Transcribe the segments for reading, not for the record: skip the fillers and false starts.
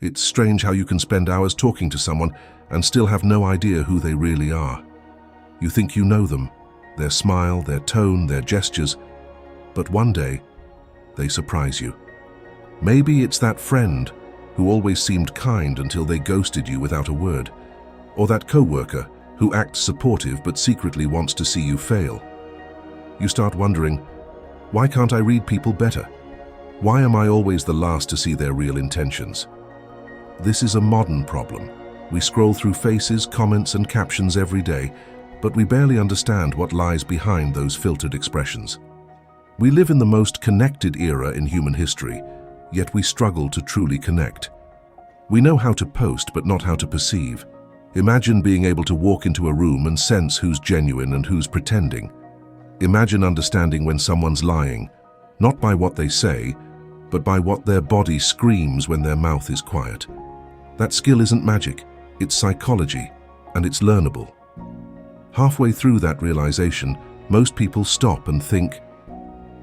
It's strange how you can spend hours talking to someone and still have no idea who they really are. You think you know them, their smile, their tone, their gestures, but one day, they surprise you. Maybe it's that friend who always seemed kind until they ghosted you without a word, or that coworker who acts supportive but secretly wants to see you fail. You start wondering, why can't I read people better? Why am I always the last to see their real intentions? This is a modern problem. We scroll through faces, comments, and captions every day, but we barely understand what lies behind those filtered expressions. We live in the most connected era in human history, yet we struggle to truly connect. We know how to post, but not how to perceive. Imagine being able to walk into a room and sense who's genuine and who's pretending. Imagine understanding when someone's lying, not by what they say, but by what their body screams when their mouth is quiet. That skill isn't magic, it's psychology, and it's learnable. Halfway through that realization, most people stop and think,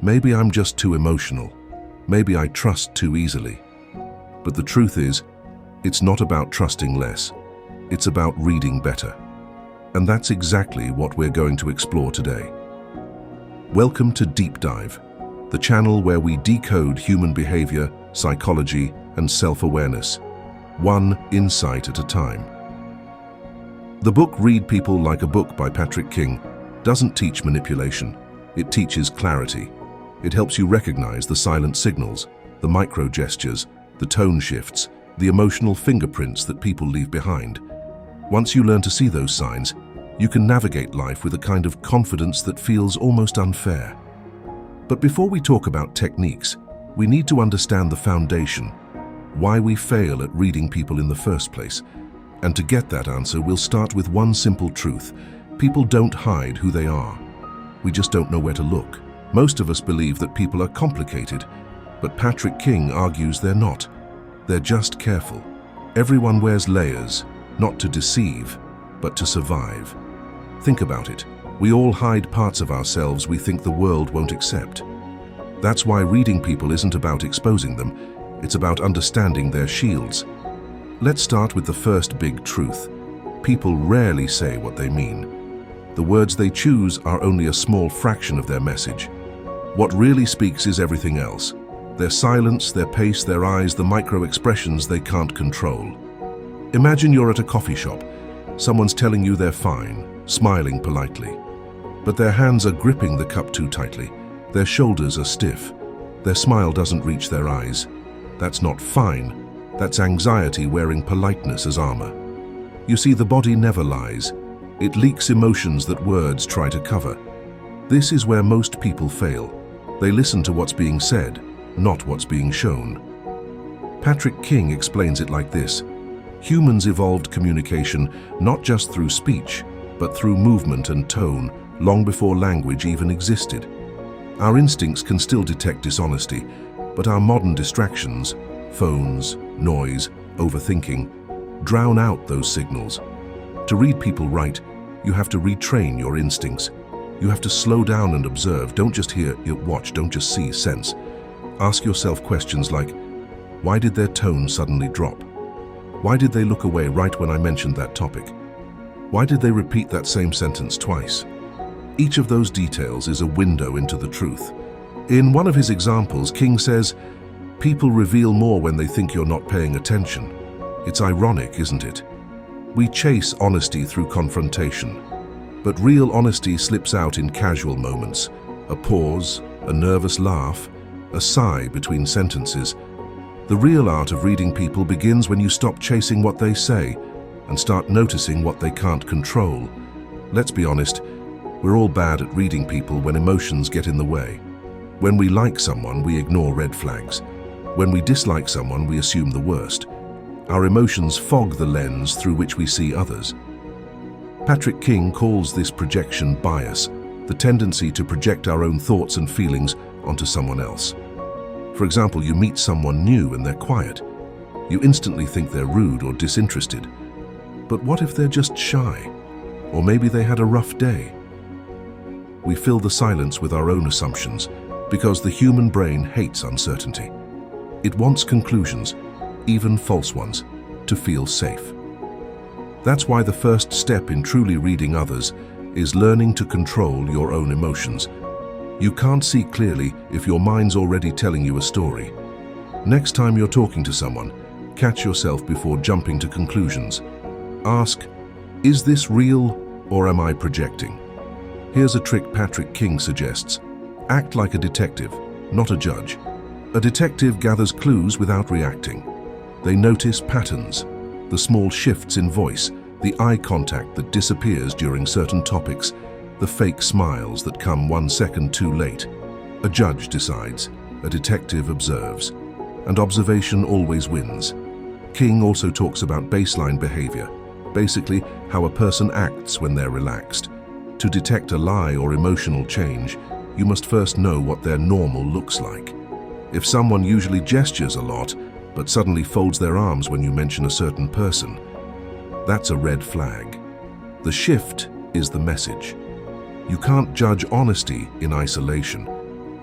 maybe I'm just too emotional. Maybe I trust too easily. But the truth is, it's not about trusting less. It's about reading better. And that's exactly what we're going to explore today. Welcome to Deep Dive, the channel where we decode human behavior, psychology, and self-awareness, one insight at a time. The book Read People Like a Book by Patrick King doesn't teach manipulation. It teaches clarity. It helps you recognize the silent signals, the micro gestures, the tone shifts, the emotional fingerprints that people leave behind. Once you learn to see those signs, you can navigate life with a kind of confidence that feels almost unfair. But before we talk about techniques, we need to understand the foundation, why we fail at reading people in the first place. And to get that answer, we'll start with one simple truth. People don't hide who they are. We just don't know where to look. Most of us believe that people are complicated, but Patrick King argues they're not. They're just careful. Everyone wears layers, not to deceive, but to survive. Think about it. We all hide parts of ourselves we think the world won't accept. That's why reading people isn't about exposing them, it's about understanding their shields. Let's start with the first big truth. People rarely say what they mean. The words they choose are only a small fraction of their message. What really speaks is everything else. Their silence, their pace, their eyes, the micro-expressions they can't control. Imagine you're at a coffee shop. Someone's telling you they're fine, smiling politely. But their hands are gripping the cup too tightly. Their shoulders are stiff. Their smile doesn't reach their eyes. That's not fine. That's anxiety wearing politeness as armor. You see, the body never lies. It leaks emotions that words try to cover. This is where most people fail. They listen to what's being said, not what's being shown. Patrick King explains it like this. Humans evolved communication not just through speech, but through movement and tone, long before language even existed. Our instincts can still detect dishonesty, but our modern distractions, phones, noise, overthinking, drown out those signals. To read people right, you have to retrain your instincts. You have to slow down and observe. Don't just hear, watch, don't just see, sense. Ask yourself questions like, why did their tone suddenly drop? Why did they look away right when I mentioned that topic? Why did they repeat that same sentence twice? Each of those details is a window into the truth. In one of his examples, King says, people reveal more when they think you're not paying attention. It's ironic, isn't it? We chase honesty through confrontation, but real honesty slips out in casual moments. A pause, a nervous laugh, a sigh between sentences. The real art of reading people begins when you stop chasing what they say and start noticing what they can't control. Let's be honest, we're all bad at reading people when emotions get in the way. When we like someone, we ignore red flags. When we dislike someone, we assume the worst. Our emotions fog the lens through which we see others. Patrick King calls this projection bias, the tendency to project our own thoughts and feelings onto someone else. For example, you meet someone new and they're quiet. You instantly think they're rude or disinterested. But what if they're just shy? Or maybe they had a rough day? We fill the silence with our own assumptions because the human brain hates uncertainty. It wants conclusions. even false ones, to feel safe. That's why the first step in truly reading others is learning to control your own emotions. You can't see clearly if your mind's already telling you a story. Next time you're talking to someone, catch yourself before jumping to conclusions. Ask, is this real or am I projecting? Here's a trick Patrick King suggests. Act like a detective, not a judge. A detective gathers clues without reacting. They notice patterns, the small shifts in voice, the eye contact that disappears during certain topics, the fake smiles that come 1 second too late. A judge decides, a detective observes, and observation always wins. King also talks about baseline behavior, basically how a person acts when they're relaxed. To detect a lie or emotional change, you must first know what their normal looks like. If someone usually gestures a lot, but suddenly folds their arms when you mention a certain person, that's a red flag. The shift is the message. You can't judge honesty in isolation.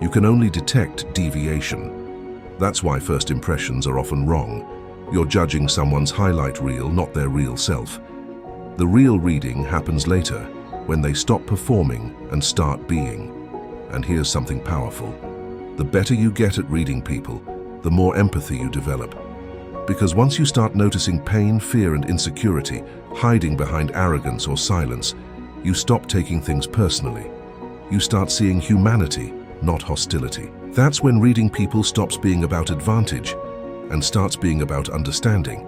You can only detect deviation. That's why first impressions are often wrong. You're judging someone's highlight reel, not their real self. The real reading happens later, when they stop performing and start being. And here's something powerful. The better you get at reading people, the more empathy you develop. Because once you start noticing pain, fear, and insecurity hiding behind arrogance or silence, you stop taking things personally. You start seeing humanity, not hostility. That's when reading people stops being about advantage and starts being about understanding.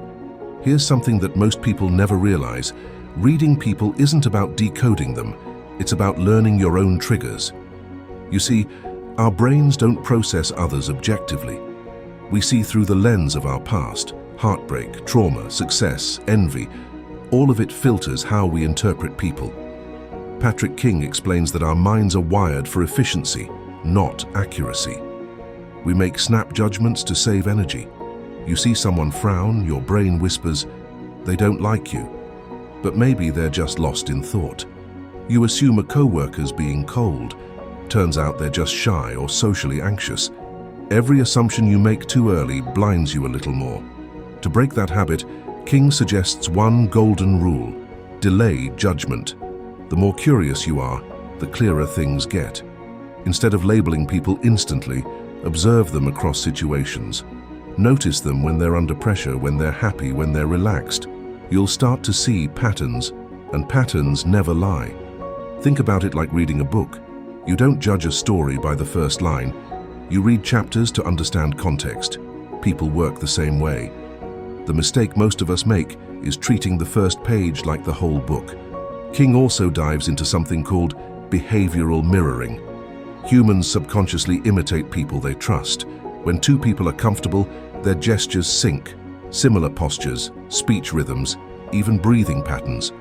Here's something that most people never realize. Reading people isn't about decoding them. It's about learning your own triggers. You see, our brains don't process others objectively. We see through the lens of our past, heartbreak, trauma, success, envy. All of it filters how we interpret people. Patrick King explains that our minds are wired for efficiency, not accuracy. We make snap judgments to save energy. You see someone frown, your brain whispers, they don't like you. But maybe they're just lost in thought. You assume a coworker's being cold. Turns out they're just shy or socially anxious. Every assumption you make too early blinds you a little more. To break that habit, King suggests one golden rule: delay judgment. The more curious you are, the clearer things get. Instead of labeling people instantly, observe them across situations. Notice them when they're under pressure, when they're happy, when they're relaxed. You'll start to see patterns, and patterns never lie. Think about it like reading a book. You don't judge a story by the first line. You read chapters to understand context. People work the same way. The mistake most of us make is treating the first page like the whole book. King also dives into something called behavioral mirroring. Humans subconsciously imitate people they trust. When two people are comfortable, their gestures sync. Similar postures, speech rhythms, even breathing patterns.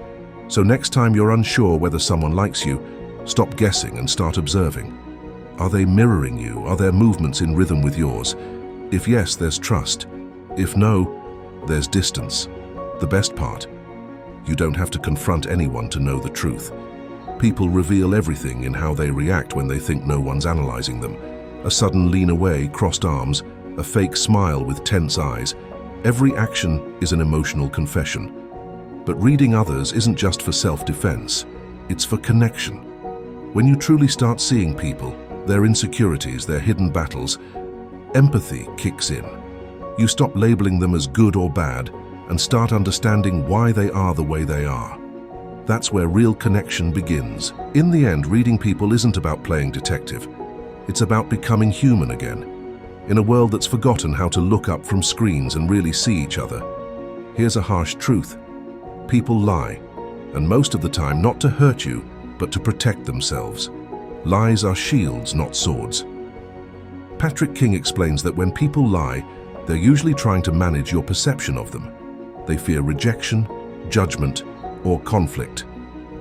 So next time you're unsure whether someone likes you, stop guessing and start observing. Are they mirroring you? Are their movements in rhythm with yours? If yes, there's trust. If no, there's distance. The best part, you don't have to confront anyone to know the truth. People reveal everything in how they react when they think no one's analyzing them. A sudden lean away, crossed arms, a fake smile with tense eyes. Every action is an emotional confession. But reading others isn't just for self-defense, it's for connection. When you truly start seeing people, their insecurities, their hidden battles, empathy kicks in. You stop labeling them as good or bad and start understanding why they are the way they are. That's where real connection begins. In the end, reading people isn't about playing detective. It's about becoming human again. In a world that's forgotten how to look up from screens and really see each other. Here's a harsh truth. People lie, and most of the time not to hurt you, but to protect themselves. Lies are shields, not swords. Patrick King explains that when people lie, they're usually trying to manage your perception of them. They fear rejection, judgment, or conflict.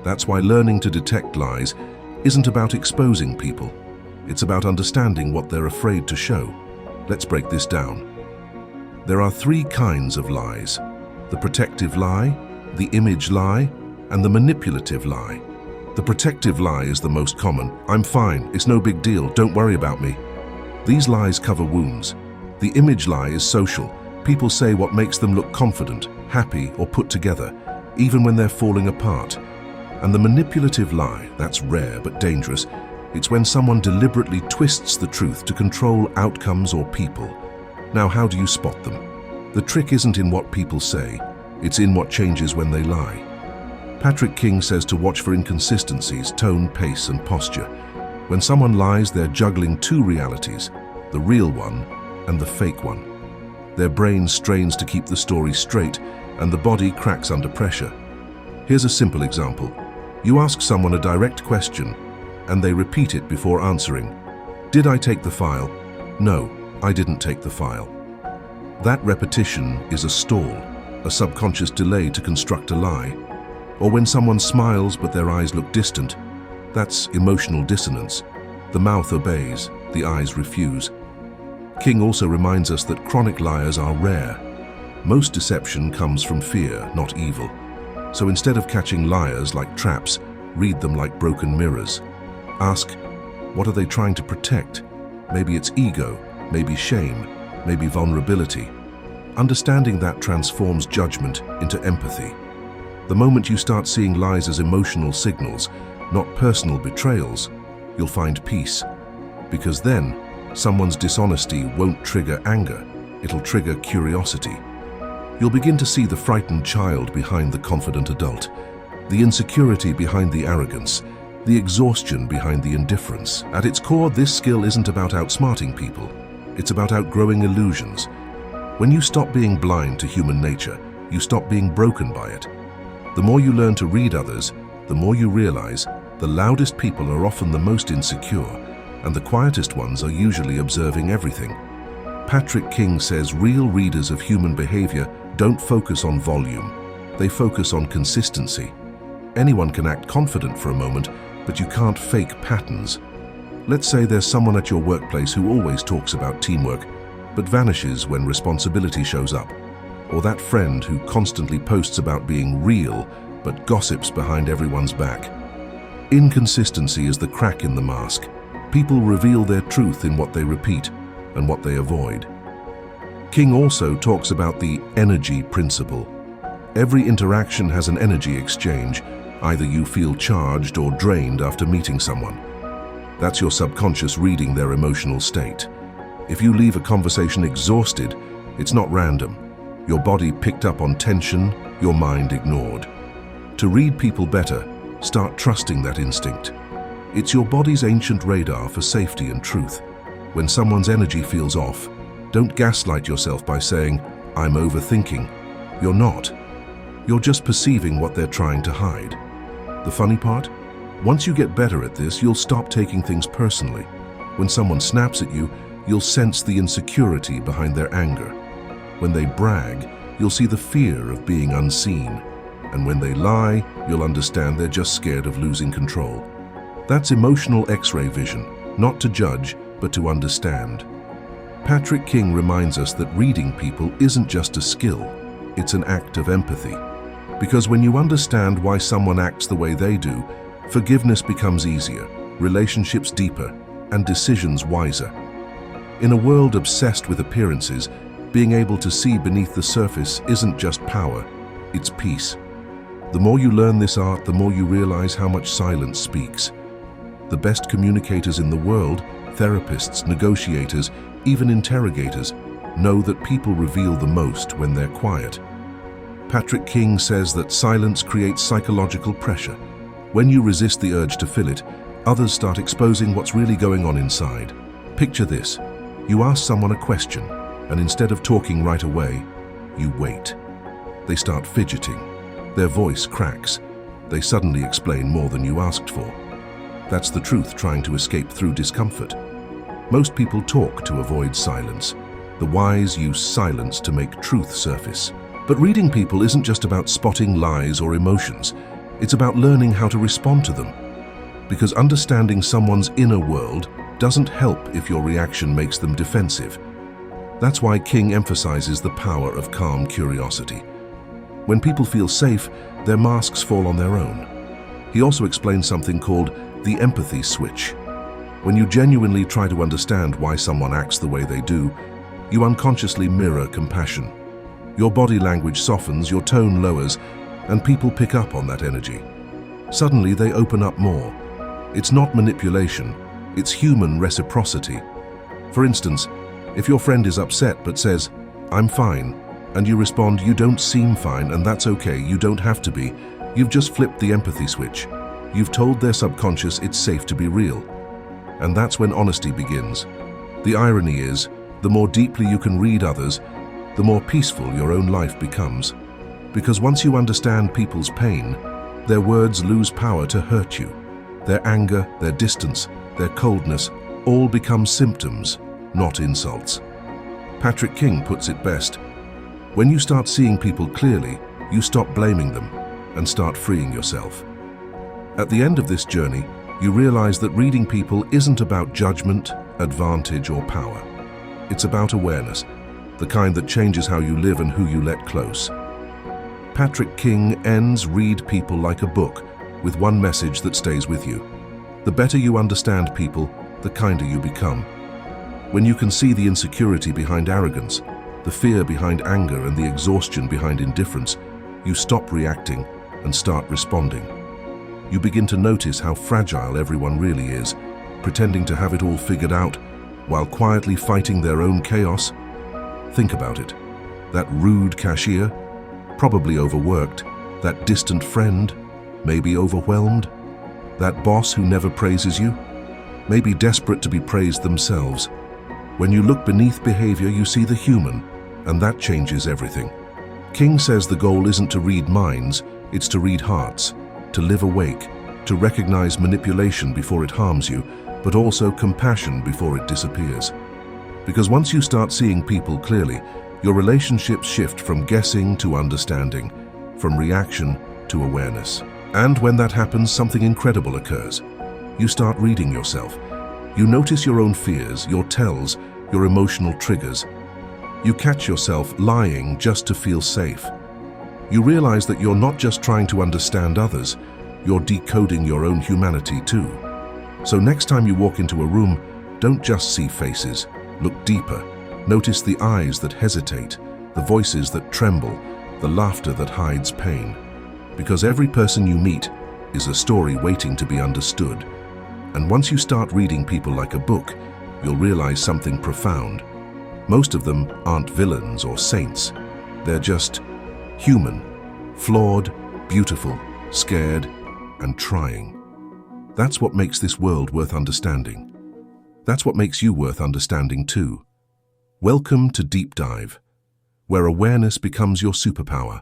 That's why learning to detect lies isn't about exposing people. It's about understanding what they're afraid to show. Let's break this down. There are 3 kinds of lies: the protective lie, the image lie, and the manipulative lie. The protective lie is the most common. I'm fine, it's no big deal, don't worry about me. These lies cover wounds. The image lie is social. People say what makes them look confident, happy, or put together, even when they're falling apart. And the manipulative lie, that's rare but dangerous. It's when someone deliberately twists the truth to control outcomes or people. Now, how do you spot them? The trick isn't in what people say, it's in what changes when they lie. Patrick King says to watch for inconsistencies, tone, pace, and posture. When someone lies, they're juggling two realities, the real one and the fake one. Their brain strains to keep the story straight, and the body cracks under pressure. Here's a simple example. You ask someone a direct question, and they repeat it before answering. Did I take the file? No, I didn't take the file. That repetition is a stall, a subconscious delay to construct a lie. Or when someone smiles but their eyes look distant, that's emotional dissonance. The mouth obeys, the eyes refuse. King also reminds us that chronic liars are rare. Most deception comes from fear, not evil. So instead of catching liars like traps, read them like broken mirrors. Ask, what are they trying to protect? Maybe it's ego, maybe shame, maybe vulnerability. Understanding that transforms judgment into empathy. The moment you start seeing lies as emotional signals, not personal betrayals, you'll find peace. Because then, someone's dishonesty won't trigger anger, it'll trigger curiosity. You'll begin to see the frightened child behind the confident adult, the insecurity behind the arrogance, the exhaustion behind the indifference. At its core, this skill isn't about outsmarting people, it's about outgrowing illusions. When you stop being blind to human nature, you stop being broken by it. The more you learn to read others, the more you realize the loudest people are often the most insecure, and the quietest ones are usually observing everything. Patrick King says real readers of human behavior don't focus on volume, they focus on consistency. Anyone can act confident for a moment, but you can't fake patterns. Let's say there's someone at your workplace who always talks about teamwork, but vanishes when responsibility shows up. Or that friend who constantly posts about being real, but gossips behind everyone's back. Inconsistency is the crack in the mask. People reveal their truth in what they repeat and what they avoid. King also talks about the energy principle. Every interaction has an energy exchange. Either you feel charged or drained after meeting someone. That's your subconscious reading their emotional state. If you leave a conversation exhausted, it's not random. Your body picked up on tension, your mind ignored. To read people better, start trusting that instinct. It's your body's ancient radar for safety and truth. When someone's energy feels off, don't gaslight yourself by saying, "I'm overthinking." You're not. You're just perceiving what they're trying to hide. The funny part? Once you get better at this, you'll stop taking things personally. When someone snaps at you, you'll sense the insecurity behind their anger. When they brag, you'll see the fear of being unseen. And when they lie, you'll understand they're just scared of losing control. That's emotional X-ray vision, not to judge, but to understand. Patrick King reminds us that reading people isn't just a skill, it's an act of empathy. Because when you understand why someone acts the way they do, forgiveness becomes easier, relationships deeper, and decisions wiser. In a world obsessed with appearances, being able to see beneath the surface isn't just power, it's peace. The more you learn this art, the more you realize how much silence speaks. The best communicators in the world, therapists, negotiators, even interrogators, know that people reveal the most when they're quiet. Patrick King says that silence creates psychological pressure. When you resist the urge to fill it, others start exposing what's really going on inside. Picture this. You ask someone a question, and instead of talking right away, you wait. They start fidgeting. Their voice cracks. They suddenly explain more than you asked for. That's the truth trying to escape through discomfort. Most people talk to avoid silence. The wise use silence to make truth surface. But reading people isn't just about spotting lies or emotions. It's about learning how to respond to them. Because understanding someone's inner world doesn't help if your reaction makes them defensive. That's why King emphasizes the power of calm curiosity. When people feel safe, their masks fall on their own. He also explains something called the empathy switch. When you genuinely try to understand why someone acts the way they do, You unconsciously mirror compassion. Your body language softens, your tone lowers, and people pick up on that energy. Suddenly, they open up more. It's not manipulation, it's human reciprocity. For instance, if your friend is upset but says, "I'm fine," and you respond, "You don't seem fine, and that's okay, you don't have to be," you've just flipped the empathy switch. You've told their subconscious it's safe to be real. And that's when honesty begins. The irony is, the more deeply you can read others, the more peaceful your own life becomes. Because once you understand people's pain, their words lose power to hurt you. Their anger, their distance, their coldness, all become symptoms, not insults. Patrick King puts it best: when you start seeing people clearly, you stop blaming them and start freeing yourself. At the end of this journey, you realize that reading people isn't about judgment, advantage, or power. It's about awareness, the kind that changes how you live and who you let close. Patrick King ends "Read people like a book" with one message that stays with you. The better you understand people, the kinder you become. When you can see the insecurity behind arrogance, the fear behind anger, and the exhaustion behind indifference, you stop reacting and start responding. You begin to notice how fragile everyone really is, pretending to have it all figured out while quietly fighting their own chaos. Think about it. That rude cashier, probably overworked. That distant friend, maybe overwhelmed. That boss who never praises you, maybe desperate to be praised themselves. When you look beneath behavior, you see the human, and that changes everything. King says the goal isn't to read minds, it's to read hearts, to live awake, to recognize manipulation before it harms you, but also compassion before it disappears. Because once you start seeing people clearly, your relationships shift from guessing to understanding, from reaction to awareness. And when that happens, something incredible occurs. You start reading yourself. You notice your own fears, your tells, your emotional triggers. You catch yourself lying just to feel safe. You realize that you're not just trying to understand others, you're decoding your own humanity too. So next time you walk into a room, don't just see faces, look deeper. Notice the eyes that hesitate, the voices that tremble, the laughter that hides pain. Because every person you meet is a story waiting to be understood. And once you start reading people like a book, you'll realize something profound. Most of them aren't villains or saints. They're just human, flawed, beautiful, scared, and trying. That's what makes this world worth understanding. That's what makes you worth understanding too. Welcome to Deep Dive, where awareness becomes your superpower.